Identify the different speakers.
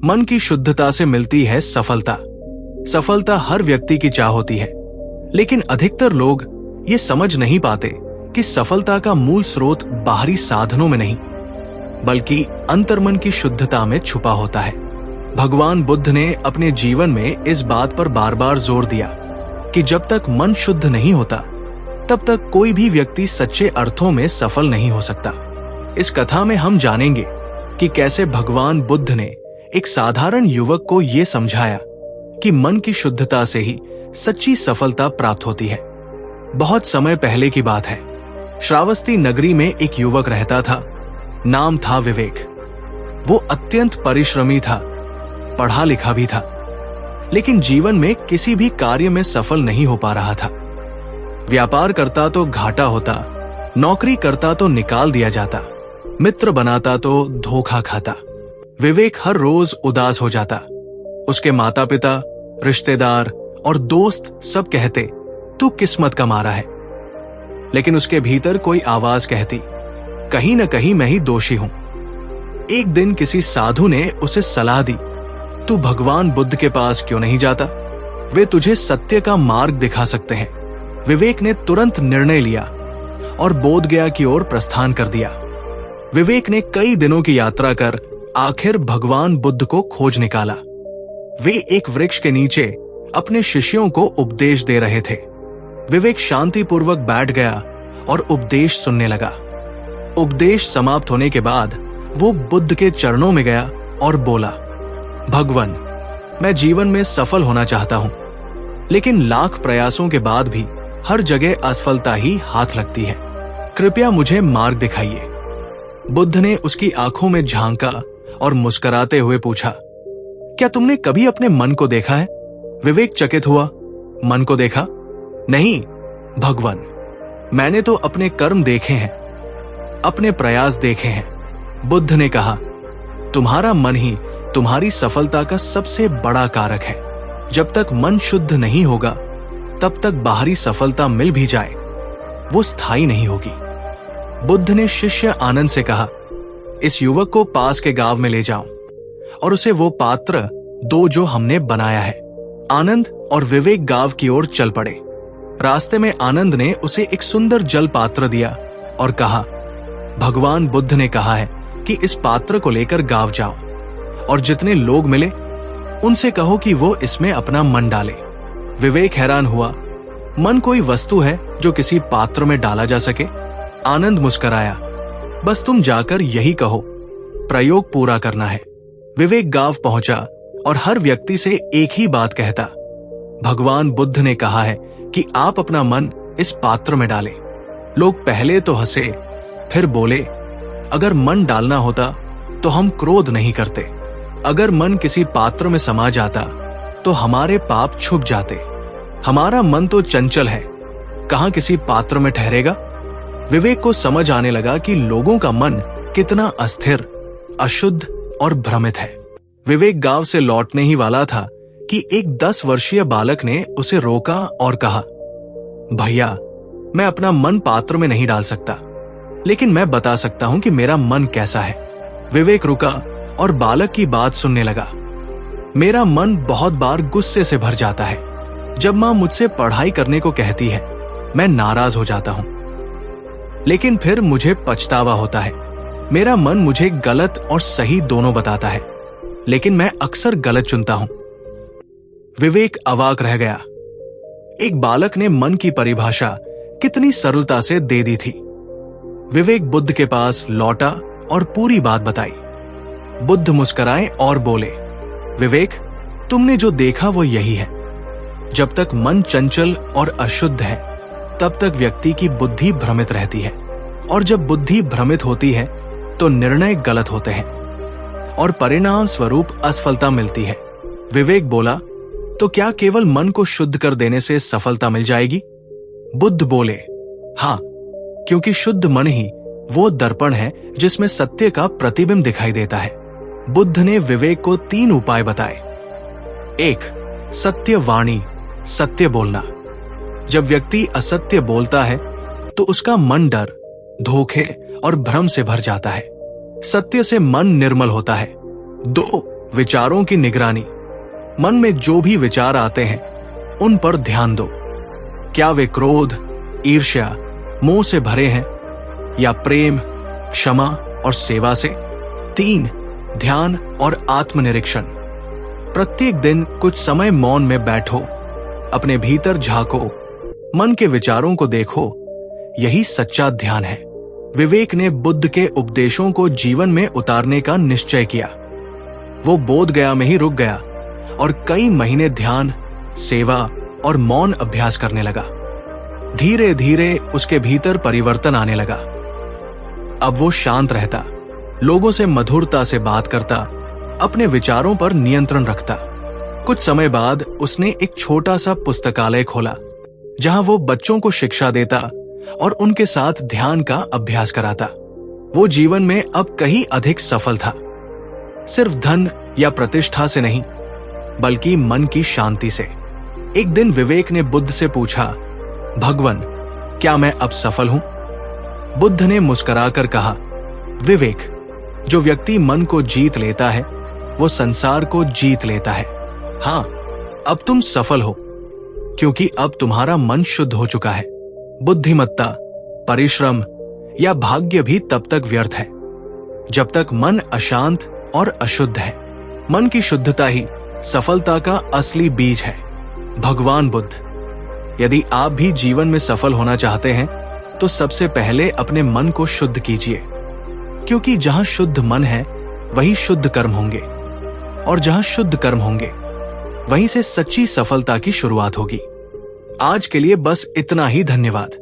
Speaker 1: मन की शुद्धता से मिलती है सफलता। सफलता हर व्यक्ति की चाह होती है, लेकिन अधिकतर लोग ये समझ नहीं पाते कि सफलता का मूल स्रोत बाहरी साधनों में नहीं, बल्कि अंतर्मन की शुद्धता में छुपा होता है। भगवान बुद्ध ने अपने जीवन में इस बात पर बार बार जोर दिया कि जब तक मन शुद्ध नहीं होता, तब तक कोई भी व्यक्ति सच्चे अर्थों में सफल नहीं हो सकता। इस कथा में हम जानेंगे कि कैसे भगवान बुद्ध ने एक साधारण युवक को यह समझाया कि मन की शुद्धता से ही सच्ची सफलता प्राप्त होती है। बहुत समय पहले की बात है। श्रावस्ती नगरी में एक युवक रहता था। नाम था विवेक। वो अत्यंत परिश्रमी था, पढ़ा लिखा भी था, लेकिन जीवन में किसी भी कार्य में सफल नहीं हो पा रहा था। व्यापार करता तो घाटा होता, नौकरी करता तो निकाल दिया जाता, मित्र बनाता तो धोखा खाता। विवेक हर रोज उदास हो जाता। उसके माता पिता, रिश्तेदार और दोस्त सब कहते, तू किस्मत का मारा है। लेकिन उसके भीतर कोई आवाज कहती, कहीं न कहीं मैं ही दोषी हूं। एक दिन किसी साधु ने उसे सलाह दी, तू भगवान बुद्ध के पास क्यों नहीं जाता? वे तुझे सत्य का मार्ग दिखा सकते हैं। विवेक ने तुरंत निर्णय लिया और बोधगया की ओर प्रस्थान कर दिया। विवेक ने कई दिनों की यात्रा कर आखिर भगवान बुद्ध को खोज निकाला। वे एक वृक्ष के नीचे अपने शिष्यों को उपदेश दे रहे थे। विवेक शांतिपूर्वक बैठ गया और उपदेश सुनने लगा। उपदेश समाप्त होने के बाद वो बुद्ध के चरणों में गया और बोला, भगवान, मैं जीवन में सफल होना चाहता हूं, लेकिन लाख प्रयासों के बाद भी हर जगह असफलता ही हाथ लगती है। कृपया मुझे मार्ग दिखाइए। बुद्ध ने उसकी आंखों में झांका और मुस्कुराते हुए पूछा, क्या तुमने कभी अपने मन को देखा है? विवेक चकित हुआ। मन को देखा? नहीं भगवान, मैंने तो अपने कर्म देखे हैं, अपने प्रयास देखे हैं। बुद्ध ने कहा, तुम्हारा मन ही तुम्हारी सफलता का सबसे बड़ा कारक है। जब तक मन शुद्ध नहीं होगा, तब तक बाहरी सफलता मिल भी जाए, वो स्थायी नहीं होगी। बुद्ध ने शिष्य आनंद से कहा, इस युवक को पास के गांव में ले जाओ और उसे वो पात्र दो जो हमने बनाया है। आनंद और विवेक गांव की ओर चल पड़े। रास्ते में आनंद ने उसे एक सुंदर जल पात्र दिया और कहा, भगवान बुद्ध ने कहा है कि इस पात्र को लेकर गांव जाओ और जितने लोग मिले उनसे कहो कि वो इसमें अपना मन डाले। विवेक हैरान हुआ, मन कोई वस्तु है जो किसी पात्र में डाला जा सके? आनंद मुस्कुराया, बस तुम जाकर यही कहो, प्रयोग पूरा करना है। विवेक गांव पहुंचा और हर व्यक्ति से एक ही बात कहता, भगवान बुद्ध ने कहा है कि आप अपना मन इस पात्र में डालें। लोग पहले तो हंसे, फिर बोले, अगर मन डालना होता तो हम क्रोध नहीं करते। अगर मन किसी पात्र में समा जाता तो हमारे पाप छुप जाते। हमारा मन तो चंचल है, कहां किसी पात्र में ठहरेगा। विवेक को समझ आने लगा कि लोगों का मन कितना अस्थिर, अशुद्ध और भ्रमित है। विवेक गांव से लौटने ही वाला था कि एक 10 वर्षीय बालक ने उसे रोका और कहा, भैया, मैं अपना मन पात्र में नहीं डाल सकता, लेकिन मैं बता सकता हूं कि मेरा मन कैसा है। विवेक रुका और बालक की बात सुनने लगा। मेरा मन बहुत बार गुस्से से भर जाता है। जब मां मुझसे पढ़ाई करने को कहती है, मैं नाराज हो जाता हूं, लेकिन फिर मुझे पछतावा होता है। मेरा मन मुझे गलत और सही दोनों बताता है, लेकिन मैं अक्सर गलत चुनता हूं। विवेक अवाक रह गया। एक बालक ने मन की परिभाषा कितनी सरलता से दे दी थी। विवेक बुद्ध के पास लौटा और पूरी बात बताई। बुद्ध मुस्कुराए और बोले, विवेक, तुमने जो देखा वो यही है। जब तक मन चंचल और अशुद्ध है, तब तक व्यक्ति की बुद्धि भ्रमित रहती है, और जब बुद्धि भ्रमित होती है तो निर्णय गलत होते हैं और परिणाम स्वरूप असफलता मिलती है। विवेक बोला, तो क्या केवल मन को शुद्ध कर देने से सफलता मिल जाएगी? बुद्ध बोले, हां, क्योंकि शुद्ध मन ही वो दर्पण है जिसमें सत्य का प्रतिबिंब दिखाई देता है। बुद्ध ने विवेक को 3 उपाय बताए। 1. सत्य वाणी, सत्य बोलना। जब व्यक्ति असत्य बोलता है तो उसका मन डर, धोखे और भ्रम से भर जाता है। सत्य से मन निर्मल होता है। 2. विचारों की निगरानी। मन में जो भी विचार आते हैं उन पर ध्यान दो। क्या वे क्रोध, ईर्ष्या, मोह से भरे हैं या प्रेम, क्षमा और सेवा से? 3. ध्यान और आत्मनिरीक्षण। प्रत्येक दिन कुछ समय मौन में बैठो, अपने भीतर झांको, मन के विचारों को देखो। यही सच्चा ध्यान है। विवेक ने बुद्ध के उपदेशों को जीवन में उतारने का निश्चय किया। वो बोध गया में ही रुक गया और कई महीने ध्यान, सेवा और मौन अभ्यास करने लगा। धीरे धीरे उसके भीतर परिवर्तन आने लगा। अब वो शांत रहता, लोगों से मधुरता से बात करता, अपने विचारों पर नियंत्रण रखता। कुछ समय बाद उसने एक छोटा सा पुस्तकालय खोला, जहां वो बच्चों को शिक्षा देता और उनके साथ ध्यान का अभ्यास कराता। वो जीवन में अब कहीं अधिक सफल था, सिर्फ धन या प्रतिष्ठा से नहीं, बल्कि मन की शांति से। एक दिन विवेक ने बुद्ध से पूछा, भगवान, क्या मैं अब सफल हूं? बुद्ध ने मुस्कुराकर कहा, विवेक, जो व्यक्ति मन को जीत लेता है वो संसार को जीत लेता है। हां, अब तुम सफल हो, क्योंकि अब तुम्हारा मन शुद्ध हो चुका है। बुद्धिमत्ता, परिश्रम या भाग्य भी तब तक व्यर्थ है जब तक मन अशांत और अशुद्ध है। मन की शुद्धता ही सफलता का असली बीज है। भगवान बुद्ध। यदि आप भी जीवन में सफल होना चाहते हैं तो सबसे पहले अपने मन को शुद्ध कीजिए, क्योंकि जहां शुद्ध मन है वहीं शुद्ध कर्म होंगे, और जहां शुद्ध कर्म होंगे वहीं से सच्ची सफलता की शुरुआत होगी। आज के लिए बस इतना ही। धन्यवाद।